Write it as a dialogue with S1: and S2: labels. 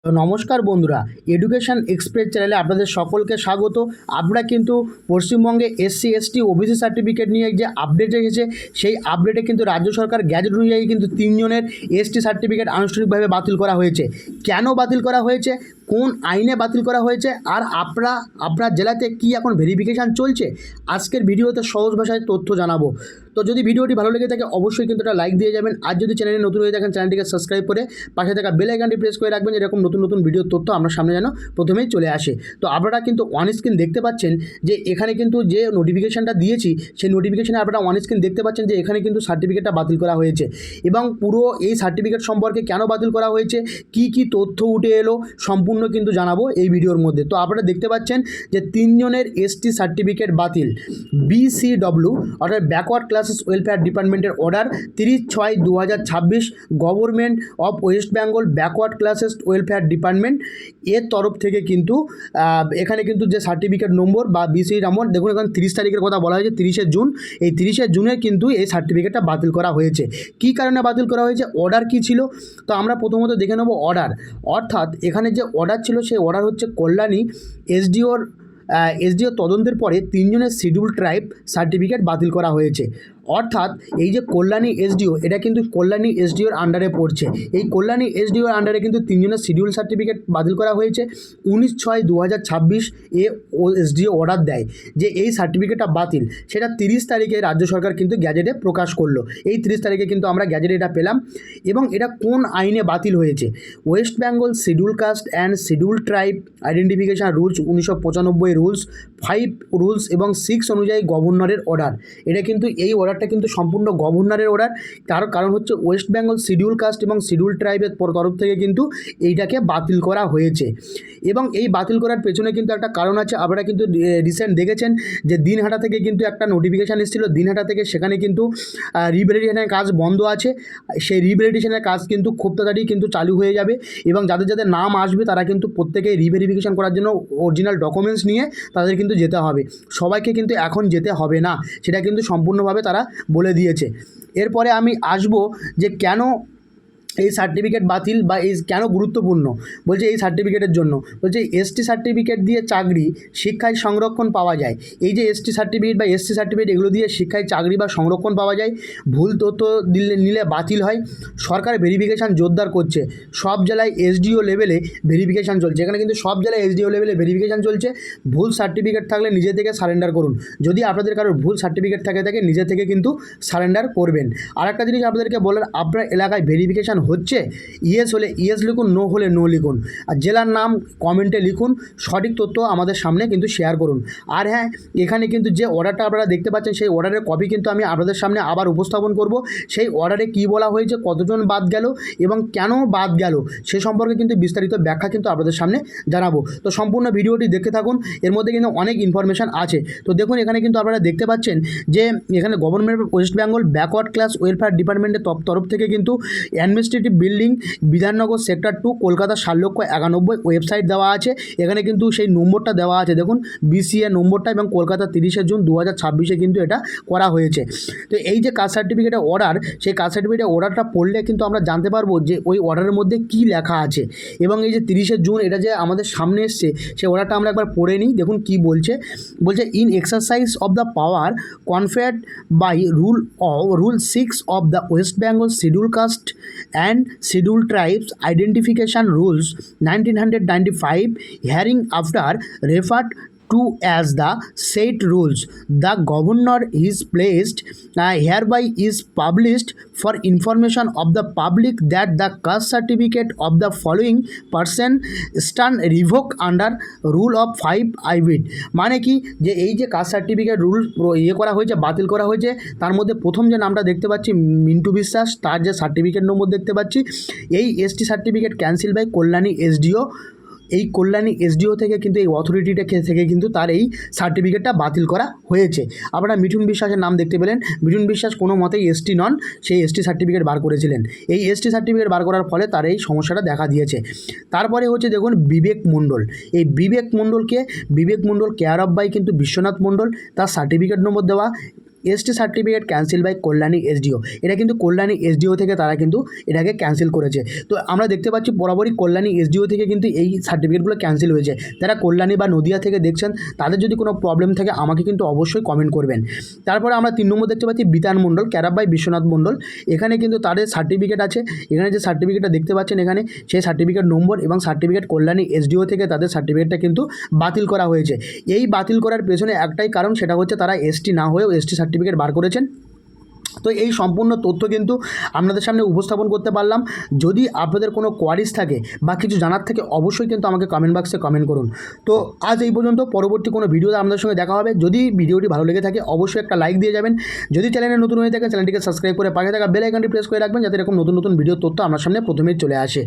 S1: তো নমস্কার বন্ধুরা, এডুকেশন এক্সপ্রেস চ্যানেলে আপনাদের সকলকে স্বাগত। আমরা কিন্তু পশ্চিমবঙ্গে এসসি এসটি ওবিসি সার্টিফিকেট নিয়ে যে আপডেট এসেছে, সেই আপডেটে কিন্তু রাজ্য সরকার গ্যাজেট অনুযায়ী কিন্তু 3 জনের এসটি সার্টিফিকেট আনুষ্ঠানিকভাবে বাতিল করা হয়েছে। কেন বাতিল করা হয়েছে, কোন আইনে বাতিল করা হয়েছে, আর আপনার জেলাতে কি এখন ভেরিফিকেশান চলছে, আজকের ভিডিওতে সহজ ভাষায় তথ্য জানাবো। তো যদি ভিডিওটি ভালো লেগে থাকে অবশ্যই কিন্তু একটা লাইক দিয়ে যাবেন। আর যদি চ্যানেলে নতুন হয়ে থাকেন চ্যানেলটিকে সাবস্ক্রাইব করে পাশে থাকা বেল আইকনটি প্রেস করে রাখবেন, এরকম নতুন নতুন ভিডিওর তথ্য আপনার সামনে যেন প্রথমেই চলে আসে। তো আপনারা কিন্তু অন স্ক্রিন দেখতে পাচ্ছেন যে এখানে কিন্তু যে নোটিফিকেশানটা দিয়েছি, সেই নোটিফিকেশানে আপনারা অন স্ক্রিন দেখতে পাচ্ছেন যে এখানে কিন্তু সার্টিফিকেটটা বাতিল করা হয়েছে। এবং পুরো এই সার্টিফিকেট সম্পর্কে কেন বাতিল করা হয়েছে, কি কি তথ্য উঠে এলো, সম্পূর্ণ কিন্তু জানাবো এই ভিডিওর মধ্যে। তো আপনারা দেখতে পাচ্ছেন যে 3 জনের এসটি সার্টিফিকেট বাতিল। BCW অর্থাৎ ব্যাকওয়ার্ড ক্লাসেস ওয়েলফেয়ার ডিপার্টমেন্টের order 30/6/2026, government of West Bengal backward classes welfare department এর তরফ থেকে কিন্তু এখানে কিন্তু যে সার্টিফিকেট নম্বর বা BC নম্বর দেখুন, এখানে 30 তারিখের কথা বলা হয়েছে, 30শে জুন। এই 30শে জুনে কিন্তু এই সার্টিফিকেটটা বাতিল করা হয়েছে। কী কারণে বাতিল করা হয়েছে, অর্ডার কী ছিল, তো আমরা প্রথমত দেখে নেব অর্ডার। অর্থাৎ এখানে যে অর্ডার ছিল সেই অর্ডার হচ্ছে কল্যাণী এসডিও তদন্তের পরে 3 জনের শিডিউল ট্রাইব সার্টিফিকেট বাতিল করা হয়েছে। অর্থাৎ এই যে কল্যাণী এসডিও, এটা কিন্তু কল্যাণী এসডিওর আন্ডারে পড়ছে। এই কল্যাণী এসডিওর আন্ডারে কিন্তু 3 জনের শিডিউল সার্টিফিকেট বাতিল করা হয়েছে। 19/6/2026 এসডিও অর্ডার দেয় যে এই সার্টিফিকেটটা বাতিল। সেটা 30 তারিখে রাজ্য সরকার কিন্তু গ্যাজেটে প্রকাশ করলো। এই 30 তারিখে কিন্তু আমরা গ্যাজেটে এটা পেলাম। এবং এটা কোন আইনে বাতিল হয়েছে, West Bengal schedule caste and schedule tribe identification rules 1995 rules 5 rules এবং 6 অনুযায়ী গভর্নরের অর্ডার। এটা কিন্তু এই অর্ডারটা কিন্তু সম্পূর্ণ গভর্নরের অর্ডার। তার কারণ হচ্ছে ওয়েস্ট বেঙ্গল শিডিউল কাস্ট এবং শিডিউল ট্রাইবের তরফ থেকে কিন্তু এইটাকে বাতিল করা হয়েছে। এবং এই বাতিল করার পেছনে কিন্তু একটা কারণ আছে। আপনারা কিন্তু রিসেন্ট দেখেছেন যে দিনহাটা থেকে কিন্তু একটা নোটিফিকেশান এসেছিলো। দিনহাটা থেকে সেখানে কিন্তু রিভ্যালিডেশনের কাজ বন্ধ আছে। সেই রিভ্যালিডেশনের কাজ কিন্তু খুব তাড়াতাড়ি কিন্তু চালু হয়ে যাবে। এবং যাদের যাদের নাম আসবে তারা কিন্তু প্রত্যেকেই রিভেরিফিকেশান করার জন্য অরিজিনাল ডকুমেন্টস নিয়ে তাদের কিন্তু যেতে হবে। সবাইকে কিন্তু এখন যেতে হবে না, সেটা কিন্তু সম্পূর্ণভাবে তারা বলে দিয়েছে। এরপরে আমি আসবো যে কেন এই সার্টিফিকেট বাতিল বা এই কেন গুরুত্বপূর্ণ। বলছে এই সার্টিফিকেটের জন্য, বলছে এসটি সার্টিফিকেট দিয়ে চাকরি শিক্ষায় সংরক্ষণ পাওয়া যায়। এই যে এসটি সার্টিফিকেট বা এসসি সার্টিফিকেট, এগুলো দিয়ে শিক্ষায় চাকরি বা সংরক্ষণ পাওয়া যায়। ভুল তথ্য নিলে বাতিল হয়। সরকার ভেরিফিকেশান জোরদার করছে। সব জেলায় এসডিও লেভেলে ভেরিফিকেশান চলছে। এখানে কিন্তু সব জেলায় এসডিও লেভেলে ভেরিফিকেশান চলছে। ভুল সার্টিফিকেট থাকলে নিজে থেকে সারেন্ডার করুন। যদি আপনাদের কারোর ভুল সার্টিফিকেট থাকে নিজে থেকে কিন্তু সারেন্ডার করবেন। আর একটা জিনিস আপনাদেরকে বলার, আপনার এলাকায় ভেরিফিকেশান হচ্ছে, ইয়েস হলে ইয়েস লিখুন, নো হলে নো লিখুন। আর জেলার নাম কমেন্টে লিখুন, সঠিক তথ্য আমাদের সামনে কিন্তু শেয়ার করুন। আর হ্যাঁ, এখানে কিন্তু যে অর্ডারটা আপনারা দেখতে পাচ্ছেন সেই অর্ডারের কপি কিন্তু আমি আপনাদের সামনে আবার উপস্থাপন করব। সেই অর্ডারে কী বলা হয়েছে, কতজন বাদ গেল এবং কেন বাদ গেল সে সম্পর্কে কিন্তু বিস্তারিত ব্যাখ্যা কিন্তু আপনাদের সামনে জানাবো। তো সম্পূর্ণ ভিডিওটি দেখতে থাকুন, এর মধ্যে কিন্তু অনেক ইনফরমেশান আছে। তো দেখুন, এখানে কিন্তু আপনারা দেখতে পাচ্ছেন যে এখানে government of West Bengal backward class welfare ডিপার্টমেন্টের তরফ থেকে কিন্তু administrative building, Bidhannagar sector 2, Kolkata 7,91,000 website দেওয়া আছে। এখানে কিন্তু সেই নম্বরটা দেওয়া আছে, দেখুন BCA নম্বরটা, এবং কলকাতা 30শে জুন 2026 কিন্তু এটা করা হয়েছে। তো এই যে কাস্ট সার্টিফিকেটের অর্ডার, সেই কাস্ট সার্টিফিকেটের অর্ডারটা পড়লে কিন্তু আমরা জানতে পারবো যে ওই অর্ডারের মধ্যে কী লেখা আছে। এবং এই যে 30শে জুন এটা যে আমাদের সামনে এসছে, সেই অর্ডারটা আমরা একবার পড়ে নিই। দেখুন কি বলছে, in exercise of the power conferred by rule 6 of the West Bengal schedule caste and scheduled tribes identification rules 1995 hearing after referred to as the said rules, the governor is placed hereby is published for information of the public that the caste certificate of the following person stand revoked under rule of 5 IVIT। মানে কি, যে এই যে caste certificate rule করা হয়েছে, বাতিল করা হয়েছে, তার মধ্যে প্রথম যে নামটা দেখতে পাচ্ছি মিন্টু বিশ্বাস, তার যে সার্টিফিকেট নম্বর দেখতে পাচ্ছি, এই ST certificate cancel by Kalyani SDO. এই কল্যাণী এসডিও থেকে কিন্তু এই অথরিটিটা থেকে কিন্তু তার এই সার্টিফিকেটটা বাতিল করা হয়েছে। আপনারা মিঠুন বিশ্বাসের নাম দেখতে পেলেন। মিঠুন বিশ্বাস কোনো মতেই এসটি নন, সেই এসটি সার্টিফিকেট বার করেছিলেন। এই এসটি সার্টিফিকেট বার করার ফলে তার এই সমস্যাটা দেখা দিয়েছে। তারপরে হচ্ছে দেখুন বিবেক মণ্ডল। এই Bibek Mondal care of by কিন্তু বিশ্বনাথ মণ্ডল, তার সার্টিফিকেট নম্বর দেওয়া ST certificate cancel by Kalyani SDO. এটা কিন্তু কল্যাণী এসডিও থেকে তারা কিন্তু এটাকে ক্যান্সেল করেছে। তো আমরা দেখতে পাচ্ছি বরাবরই কল্যাণী এসডিও থেকে কিন্তু এই সার্টিফিকেটগুলো ক্যান্সেল হয়েছে। যারা কল্যাণী বা নদিয়া থেকে দেখছেন তাদের যদি কোনো প্রবলেম থাকে আমাকে কিন্তু অবশ্যই কমেন্ট করবেন। তারপরে আমরা 3 নম্বর দেখতে পাচ্ছি বিতান মণ্ডল, ক্যারাব বাই বিশ্বনাথ মণ্ডল। এখানে কিন্তু তাদের সার্টিফিকেট আছে, এখানে যে সার্টিফিকেটটা দেখতে পাচ্ছেন এখানে সেই সার্টিফিকেট নম্বর এবং সার্টিফিকেট কল্যাণী এসডিও থেকে তাদের সার্টিফিকেটটা কিন্তু বাতিল করা হয়েছে। এই বাতিল করার পেছনে একটাই কারণ, সেটা হচ্ছে তারা এসটি না হয়েও এসটি সার্টিফিকেট বার করেছেন। তো এই সম্পূর্ণ তথ্য কিন্তু আপনাদের সামনে উপস্থাপন করতে পারলাম। যদি আপনাদের কোনো কোয়ারিজ থাকে বা কিছু জানার থাকে অবশ্যই কিন্তু আমাকে কমেন্ট বক্সে কমেন্ট করুন। তো আজ এই পর্যন্ত, পরবর্তী কোনো ভিডিওতে আপনাদের সঙ্গে দেখা হবে। যদি ভিডিওটি ভালো লেগে থাকে অবশ্যই একটা লাইক দিয়ে যাবেন। যদি চ্যানেলে নতুন হয়ে থাকে চ্যানেলটিকে সাবস্ক্রাইব করে পাশে থাকা বেল আইকনটি প্রেস করে রাখবেন, যাতে এরকম নতুন নতুন ভিডিও তথ্য আপনার সামনে প্রথমেই চলে আসে।